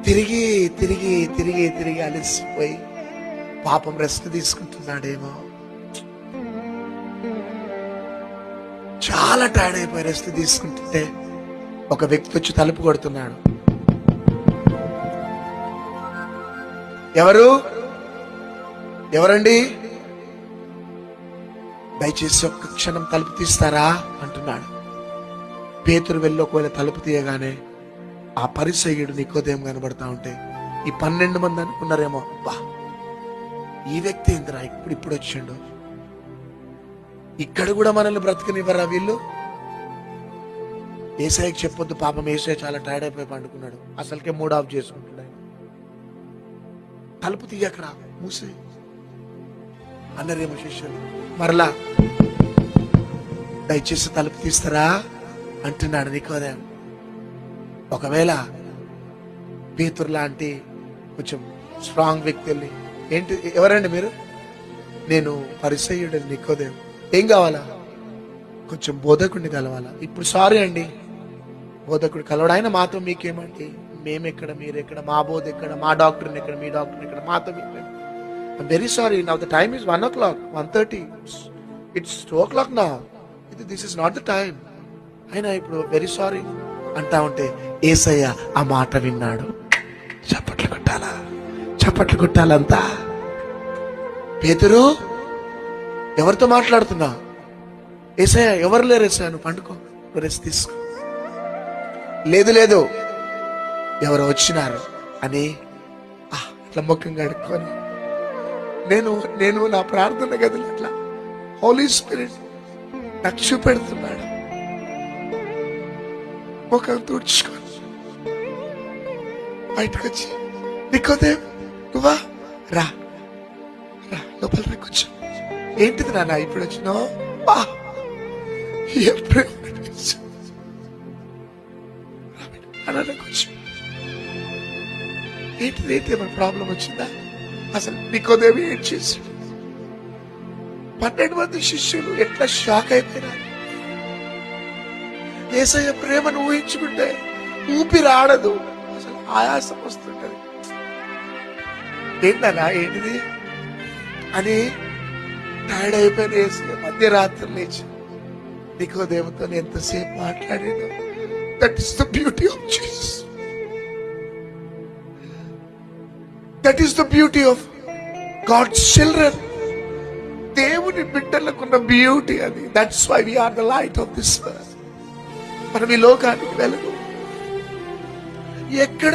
తిరిగి తిరిగి తిరిగి తిరిగి అలసిపోయి పాపం రెస్ట్ తీసుకుంటున్నాడేమో, చాలా టైర్డ్ అయిపోయి రెస్ట్ తీసుకుంటుంటే ఒక వ్యక్తి వచ్చి తలుపు కొడుతున్నాడు. ఎవరండి, దయచేసి ఒక్క క్షణం తలుపు తీస్తారా అంటున్నాడు. పేతురు వెళ్ళి ఒకవేళ తలుపు తీయగానే ఆ పరిసయ్యుడు నికోదేము కనబడతా ఉంటే ఈ 12 మంది అనుకున్నారేమో, బా ఈ వ్యక్తి ఏందిరా ఇప్పుడు వచ్చిండు, ఇక్కడ కూడా మనల్ని బ్రతకనివ్వరా వీళ్ళు. ఏసఐకి చెప్పొద్దు, పాపం ఏసఐ చాలా టైర్డ్ అయిపోయి పండుకున్నాడు, అసలుకే మూడ్ ఆఫ్ చేసుకుంటున్నాడు. తలుపు తీయకరా, మూసే అన్నారేమో శిష్యులు. మరలా దయచేసి తలుపు తీస్తారా అంటున్నాడు నికోదేము. ఒకవేళ పేతురు లాంటి కొంచెం స్ట్రాంగ్ వ్యక్తుల్ని, ఏంటి ఎవరండి మీరు? నేను పరిసయ్యుడు నికోదేము. ఏం కావాలా? కొంచెం బోధకుడిని కలవాలా? ఇప్పుడు సారీ అండి, బోధకుడు కలవడు. ఆయన మాతో మీకేమండి, మేమెక్కడ మీరెక్కడ, మా బోధ ఎక్కడ, మా డాక్టర్ని ఎక్కడ, మీ డాక్టర్ని ఎక్కడ, మాతో మీకు very sorry. Now the time is 1 o'clock, 1:30, it's 2 o'clock now. This is not the time. అయినా ఇప్పుడు వెరీ సారీ అంటా ఉంటే యేసయ్య ఆ మాట విన్నాడు. చప్పట్లు కొట్టాలంతా. పేతురు, ఎవరితో మాట్లాడుతున్నా? యేసయ్య, ఎవరు లేరు యేసయ్య, నువ్వు పండుకో, నువ్వు రెస్ట్ తీసుకో. లేదు ఎవరు వచ్చినారు అని ఇట్లా ముఖం కడుక్కొని నేను నా ప్రార్థన గదిలో ఇట్లా హోలీ స్పిరిట్ నాకు చూపెడుతున్నాడు. ముఖం తుడుచుకొని బయటకు వచ్చి, నికోదేము నువ్వా, రా లోపల కూర్చో. ఏంటిది నాన్న ఇప్పుడు వచ్చినావు? కూర్చో. ఏంటిది ఏమైనా ప్రాబ్లం వచ్చిందా? అసలు నికోదేము ఏం చేశాడు? 12 మంది శిష్యులు ఎట్లా షాక్ అయిపోయినారు. యేసయ్య ప్రేమను ఊహించుకుంటే ఊపిరి ఆడదు, అసలు ఆయాసం వస్తుంటది. ఏంటన్నా ఏంటిది అని టైర్డ్ అయిపోయిన యేసయ్య మధ్యరాత్రి లేచి నికోదేముతో ఎంతసేపు మాట్లాడాడు. That is the beauty of Jesus. That is the beauty of God's children. దేవుని బిడ్డలకున్న బ్యూటీ అది. That's why we are the light of this world. మనం ఈ లోకానికి వెలుగు. ఎక్కడ